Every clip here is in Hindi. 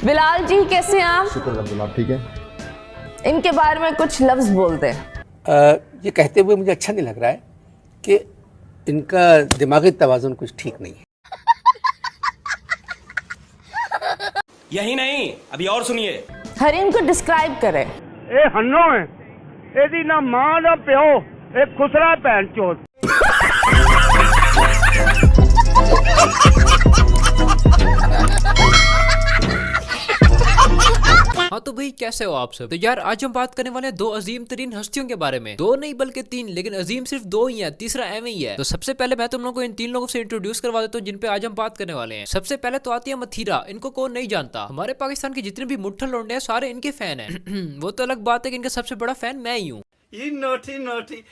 बिलाल जी कैसे हैं आप? शुक्र अल्हम्दुलिल्लाह, ठीक है। इनके बारे में कुछ लफ्ज बोलते हैं। ये कहते हुए मुझे अच्छा नहीं लग रहा है कि इनका दिमागी तवाज़ुन कुछ ठीक नहीं है। यही नहीं, अभी और सुनिए। हरीम को डिस्क्राइब करें। ਇਹ ਹੰਨੋ ਹੈ, ਇਹਦੀ ਨਾ ਮਾਂ ਨਾ ਪਿਓ, ਇਹ ਖੁਸਰਾ ਭੈਣ ਚੋਦ। हाँ तो भाई कैसे हो आप सब। तो यार आज हम बात करने वाले हैं दो अजीम तरीन हस्तियों के बारे में। दो नहीं बल्कि तीन, लेकिन अजीम सिर्फ दो ही है, तीसरा एम ही है। तो सबसे पहले मैं तुम लोगों को इन तीन लोगों से इंट्रोड्यूस करवा देता हूँ जिन पे आज हम बात करने वाले हैं। सबसे पहले तो आती है मथीरा। इनको कौन नहीं जानता, हमारे पाकिस्तान के जितने भी मुट्ठल लौंडे हैं सारे इनके फैन है। वो तो अलग बात है कि इनका सबसे बड़ा फैन मैं ही हूँ।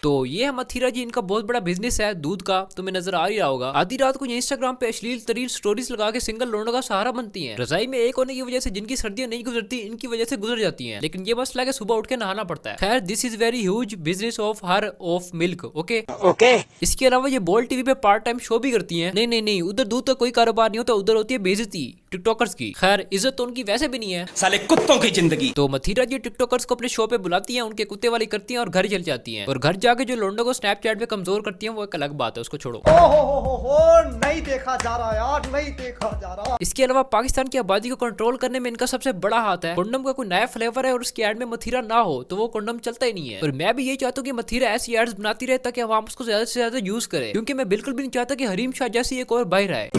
तो ये है मथीरा जी, इनका बहुत बड़ा बिजनेस है दूध का, तुम्हें नजर आ ही रहा होगा। आधी रात को ये इंस्टाग्राम पे अश्लील तरीन स्टोरीज लगा के सिंगल लोगों का सहारा बनती हैं। रजाई में एक होने की वजह से जिनकी सर्दियां नहीं गुजरती इनकी वजह से गुजर जाती हैं, लेकिन ये मसला है सुबह उठ के नहाना पड़ता है। खैर this is very huge business of her of milk. Okay. इसके अलावा ये बोल टीवी पे पार्ट टाइम शो भी करती है। नहीं, उधर दूध का कोई कारोबार नहीं होता, उधर होती है बेइज्जती टिकटॉकर्स की। खैर इज्जत तो उनकी वैसे भी नहीं है, साले कुत्तों की जिंदगी। तो मथीरा जी टिकटॉकर्स को अपने शो पे बुलाती हैं, उनके कुत्ते वाली करती हैं और घर चल जाती हैं। और घर जाके जो लोंडो को स्नैपचैट पे कमजोर करती हैं वो एक अलग बात है, उसको छोड़ो। नहीं देखा जा रहा यार, नहीं देखा जा रहा। इसके अलावा पाकिस्तान की आबादी को कंट्रोल करने में इनका सबसे बड़ा हाथ है। कंडोम का कोई नया फ्लेवर है और उसकी एड में मथीरा ना हो तो वो कंडोम चलता ही नहीं है। और मैं भी यही चाहता हूँ कि मथीरा ऐसी एड्स बनाती रहे ताकि आवाम उसको ज्यादा से ज्यादा यूज करे, क्योंकि मैं बिल्कुल भी नहीं चाहता कि हरीम शाह जैसी एक और बाहर आए।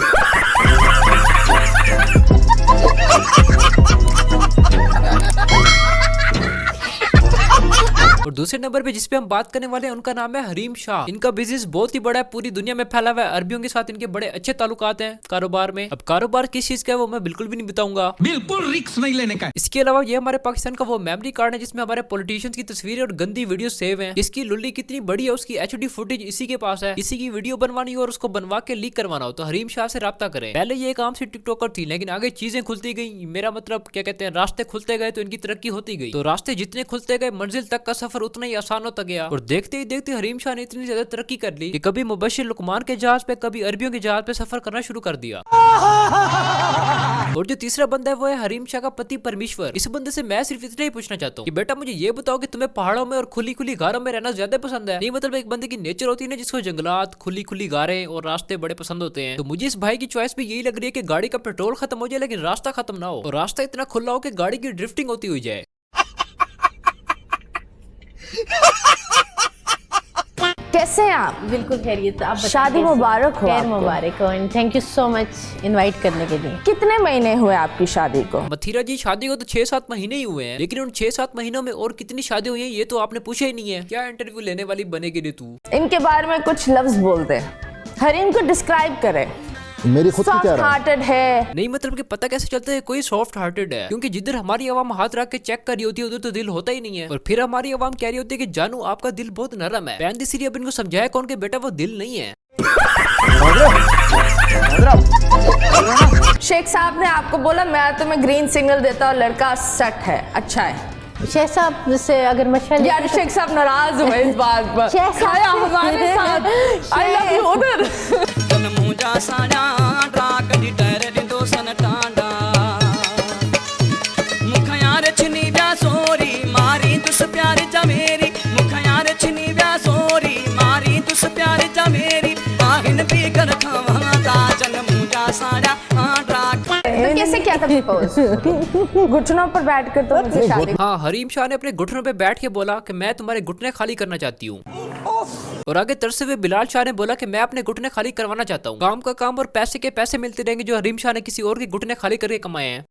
और दूसरे नंबर पे जिस पे हम बात करने वाले हैं उनका नाम है हरीम शाह। इनका बिजनेस बहुत ही बड़ा है, पूरी दुनिया में फैला हुआ है। अरबियों के साथ इनके बड़े अच्छे ताल्लुकात हैं कारोबार में। अब कारोबार किस चीज का है वो मैं बिल्कुल भी नहीं बताऊंगा, बिल्कुल रिस्क नहीं लेने का। इसके अलावा ये हमारे पाकिस्तान का वो मेमोरी कार्ड है जिसमें हमारे पॉलिटिशियंस की तस्वीरें और गंदी वीडियो सेव हैं। इसकी लुल्ली कितनी बड़ी है उसकी एचडी फुटेज इसी के पास है। किसी की वीडियो बनवानी हो और उसको बनवा के लीक करवाना हो तो हरीम शाह से राब्ता करें। पहले ये एक आम सी टिकटॉकर थी, लेकिन आगे चीजें खुलती गई, मेरा मतलब क्या कहते हैं रास्ते खुलते गए तो इनकी तरक्की होती गई। तो रास्ते जितने खुलते गए मंजिल तक का सफर उतना ही आसान होता गया। और देखते ही देखते हरीम शाह ने इतनी ज्यादा तरक्की कर ली कि कभी मुबशिर लुकमान के जहाज पे कभी अरबियों के जहाज पे सफर करना शुरू कर दिया। और जो तीसरा बंदा है वो है हरीम शाह का पति परमेश्वर। इस बंदे से मैं सिर्फ इतना ही पूछना चाहता हूँ कि बेटा मुझे ये बताओ कि तुम्हें पहाड़ों में और खुली खुली गारों में रहना ज्यादा पसंद है? नहीं मतलब एक बंदे की नेचर होती है ना जिसको जंगलात, खुली खुली गारें और रास्ते बड़े पसंद होते हैं। तो मुझे इस भाई की चॉइस भी यही लग रही है कि गाड़ी का पेट्रोल खत्म हो जाए लेकिन रास्ता खत्म ना हो, और रास्ता इतना खुला हो कि गाड़ी की ड्रिफ्टिंग होती हुई जाए। कैसे हैं आप? बिल्कुल खैरियत। आप शादी मुबारक हो। खैर मुबारक हो and thank you so much invite करने के लिए। कितने महीने हुए आपकी शादी को? मथीरा जी शादी को तो 6-7 महीने ही हुए हैं, लेकिन उन 6-7 महीनों में और कितनी शादी हुई है ये तो आपने पूछा ही नहीं है। क्या इंटरव्यू लेने वाली बनेगी रे तू। इनके बारे में कुछ लफ्ज बोलते हैं। हरीम को डिस्क्राइब करें। मेरी खुद की क्या सॉफ्ट राय? हार्टेड है। नहीं मतलब कि पता कैसे चलता है कोई सॉफ्ट हार्टेड है, क्योंकि जिधर हमारी आवाम हाथ रख के चेक कर रही होती है उधर तो दिल होता ही नहीं है। और फिर हमारी आवाम कह रही होती है कि जानू आपका दिल बहुत नरम है। बहन दी अब इनको समझाया कौन के बेटा वो दिल नहीं है। शेख साहब ने आपको बोला मैं तुम्हें ग्रीन सिग्नल देता हूँ, लड़का सेट है, अच्छा है। शेख साहब से अगर मशवरा यार शेख साहब नाराज हुए इस बात पर। शेख साहब खाया हमारे साथ। आई लव यू उधर। कैसे क्या था घुटनों पर बैठ कर तो मुझे शादी। हाँ हरीम शाह ने अपने घुटनों पे बैठ के बोला कि मैं तुम्हारे घुटने खाली करना चाहती हूँ। और आगे तरसे हुए बिलाल शाह ने बोला कि मैं अपने घुटने खाली करवाना चाहता हूँ। काम का काम और पैसे के पैसे मिलते रहेंगे जो हरीम शाह ने किसी और के घुटने खाली करके कमाए हैं।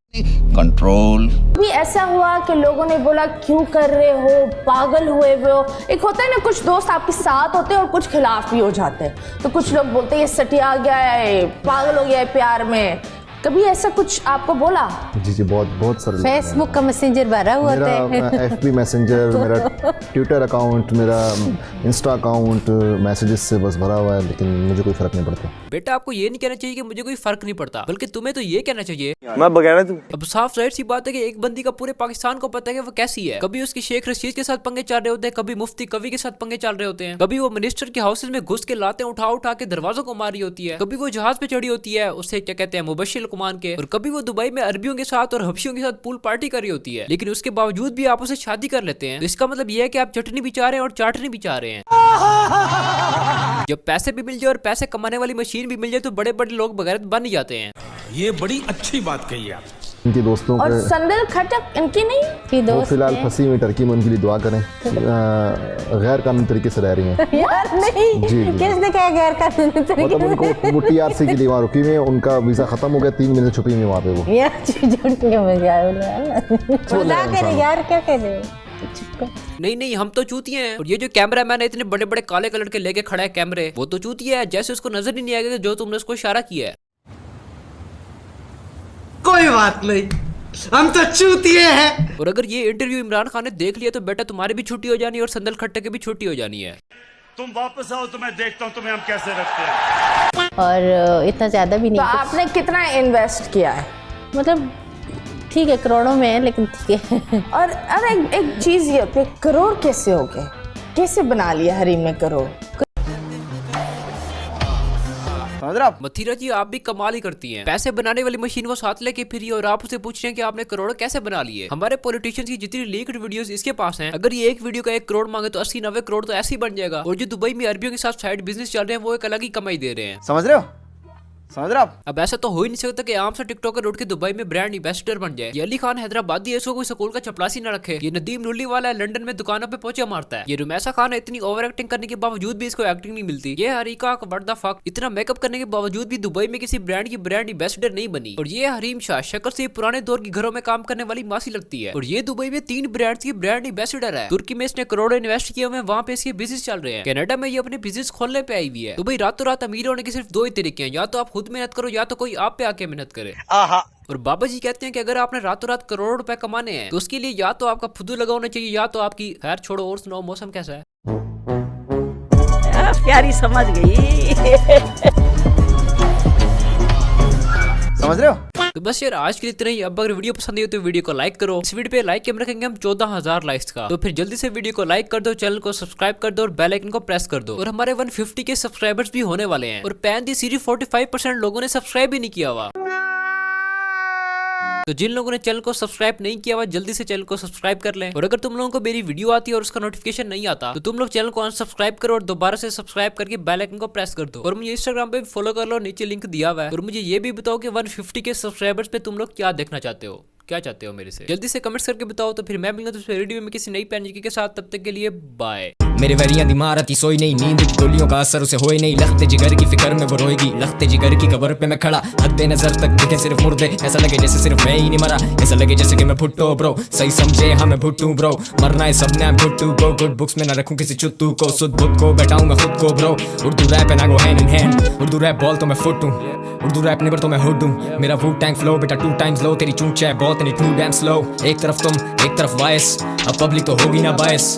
कंट्रोल। भी ऐसा हुआ कि लोगों ने बोला क्यों कर रहे हो, पागल हुए हो। एक होता है ना कुछ दोस्त आपके साथ होते हैं और कुछ खिलाफ भी हो जाते हैं। तो कुछ लोग बोलते हैं ये सटिया गया है, पागल हो गया है प्यार में। कभी ऐसा कुछ आपको बोला? जी बहुत सारे फेसबुक का मैसेंजर भरा हुआ मेरा है। FB मैसेंजर, मेरा ट्विटर अकाउंट, मेरा इंस्टा अकाउंट मैसेजेस से बस भरा हुआ है, लेकिन मुझे कोई फर्क नहीं पड़ता। बेटा आपको ये नहीं कहना चाहिए कि मुझे कोई फर्क नहीं पड़ता, बल्कि तुम्हें तो ये कहना चाहिए मैं बगैर तू। अब साफ जाहिर सी बात है कि एक बंदी का पूरे पाकिस्तान को पता है कि वो कैसी है। कभी उसकी शेख रशीद के साथ पंगे चल रहे होते हैं, कभी मुफ्ती कवि के साथ पंगे चल रहे होते हैं, कभी वो मिनिस्टर के हाउसेज में घुस के लाते उठा उठा के दरवाजों को मारी होती है, कभी वो जहाज पे चढ़ी होती है, उससे क्या कहते हैं मुबशिर कुमान के, और कभी वो दुबई में अरबियों के साथ और हबशियों के साथ पूल पार्टी कर रही होती है, लेकिन उसके बावजूद भी आप उसे शादी कर लेते हैं। तो इसका मतलब ये है कि आप चटनी भी चाह रहे हैं और चाटनी भी चाह रहे हैं। जब पैसे भी मिल जाए और पैसे कमाने वाली मशीन भी मिल जाए तो बड़े बड़े लोग बगैरत बन जाते हैं। ये बड़ी अच्छी बात कही आप। इनके दोस्तों और के संदल खटक इनकी नहीं कि वो दोस्त फिलहाल हैं। फंसी हुई टर्की में, उनके लिए दुआ करें। गैर कानूनी तरीके से रह रही हैं। यार नहीं, जी। किसने कहा गैर कानूनी तरीके मतलब उनको वो TRC के लिए वहाँ रुकी हुई है, उनका वीज़ा ख़त्म हो गया, 3 महीने से छुपी हुई है वहाँ पे वो। यार झूठ के मजाक करे यार, क्या कह रहे हो? नहीं हम तो चूतिए हैं। और ये जो कैमरा मैन है इतने बड़े बड़े काले कलर के लेके खड़ा है कैमरे, वो तो चूतिया है, जैसे उसको नजर ही नहीं आएगा जो तुमने उसको इशारा किया है। कोई बात नहीं, हम तो चूतिए हैं। और अगर ये इंटरव्यू इमरान खान ने देख लिया तो बेटा तुम्हारी भी छुट्टी हो जानी है और संदल खट्टे की भी छुट्टी हो जानी है। तुम वापस आओ तो मैं देखता हूँ तुम्हें हम कैसे रखते हैं। और इतना ज्यादा भी तो नहीं, आपने कितना इन्वेस्ट किया है? मतलब ठीक है करोड़ों में है, लेकिन ठीक है। और अरे एक चीज ये होती है, करोड़ कैसे हो गए, कैसे बना लिया हरीम ने करोड़? मथीरा जी आप भी कमाल ही करती हैं। पैसे बनाने वाली मशीन वो साथ लेके फिरी और आप उसे पूछ रहे हैं कि आपने करोड़ कैसे बना लिए। हमारे पॉलिटिशियंस की जितनी लीक्ड वीडियोस इसके पास हैं, अगर ये एक वीडियो का 1 करोड़ मांगे तो 80-90 करोड़ तो ऐसे ही बन जाएगा। और जो दुबई में अरबियों के साथ साइड बिजनेस चल रहे हैं वो एक अलग ही कमाई दे रहे हैं। समझ रहे हो आप? अब ऐसा तो हो ही नहीं सकता कि आम से टिकटॉकर उठ के दुबई में ब्रांड एम्बेसडर बन जाए। ये अली खान हैदराबादी है, इसको कोई स्कूल का चपलासी न रखे। ये नदीम नुल्ली वाला है, लंदन में दुकानों पे पोंछा मारता है। ये रुमैसा खान है, इतनी ओवर एक्टिंग करने के बावजूद भी इसको एक्टिंग नहीं मिलती। ये हरीका व्हाट द फक, इतना मेकअप करने के बावजूद भी दुबई में किसी ब्रांड की ब्रांड एम्बेसडर नहीं बनी। और ये हरीम शाह शक्ल से पुराने दौर की घरों में काम करने वाली मासी लगती है। और ये दुबई में 3 ब्रांड्स की ब्रांड एम्बेसडर है। तुर्की में इसने करोड़ों इन्वेस्ट किए हुए, वहाँ पे इसके बिजनेस चल रहे हैं। कनाडा में ये अपने बिजनेस खोलने पे आई हुई है। दुबई रातों रात अमीर होने के सिर्फ 2 ही तरीके हैं, या तो आप खुद मेहनत करो या तो कोई आप पे आके मेहनत करे। और बाबा जी कहते हैं कि अगर आपने रातों रात करोड़ों रुपए कमाने हैं तो उसके लिए या तो आपका फुदू लगा होना चाहिए या तो आपकी। खैर छोड़ो और सुनाओ, मौसम कैसा है? प्यारी समझ गई। समझ रहे हो? तो बस यार आज के लिए इतना ही। अब अगर वीडियो पसंद आई हो तो वीडियो को लाइक करो। इस वीडियो पे लाइक के रखेंगे हम 14,000 लाइक्स का। तो फिर जल्दी से वीडियो को लाइक कर दो, चैनल को सब्सक्राइब कर दो और बेल आइकन को प्रेस कर दो। और हमारे 150 के सब्सक्राइबर्स भी होने वाले हैं। और पैन दी सीरीज 45% लोगों ने सब्सक्राइब भी नहीं किया हुआ। तो जिन लोगों ने चैनल को सब्सक्राइब नहीं किया हुआ जल्दी से चैनल को सब्सक्राइब कर लें। और अगर तुम लोगों को मेरी वीडियो आती है और उसका नोटिफिकेशन नहीं आता तो तुम लोग चैनल को अनसब्सक्राइब करो और दोबारा से सब्सक्राइब करके बेल आइकन को प्रेस कर दो। और मुझे इंस्टाग्राम पे भी फॉलो कर लो, नीचे लिंक दिया हुआ है। और मुझे ये भी बताओ कि 150 के सब्सक्राइबर्स पे तुम लोग क्या देखना चाहते हो, क्या चाहते हो मेरे से, जल्दी से कमेंट्स करके बताओ। तो फिर मैं मिलूंगा दूसरे वीडियो में किसी नई पैन के साथ, तब तक के लिए बाय। मेरे वरियां दिमाग आती सोई नहीं, नींद की गोलियों का असर उसे होए नहीं। लखते जिगर की फिक्र में वो रोएगी, लखते जिगर की कब्र पे मैं खड़ा, हद नजर तक दिखे सिर्फ मुर्दे। ऐसा लगे जैसे सिर्फ मैं ही नहीं मरा, ऐसा लगे जैसे कि मैं भुट्टो ब्रो। सही समझे हाँ मैं भुट्टू ब्रो, मरना है सबने I'm good to go। Good books में ना रखूं किसी चुत्तू को, सुध बुद्ध को बैठाऊंगा खुद को ब्रो। उर्दू रैप है ना go hand in hand, Urdu rap बॉल तो मैं फुट हूं, उर्दू रैप नेवर तो मैं हुड हूं। मेरा वू टैंक फ्लो बेटा 2 times लो, तेरी चूंच है बहुत and it too damn slow. एक तरफ तुम एक तरफ वायस, अब पब्लिक तो होगी ना बायस।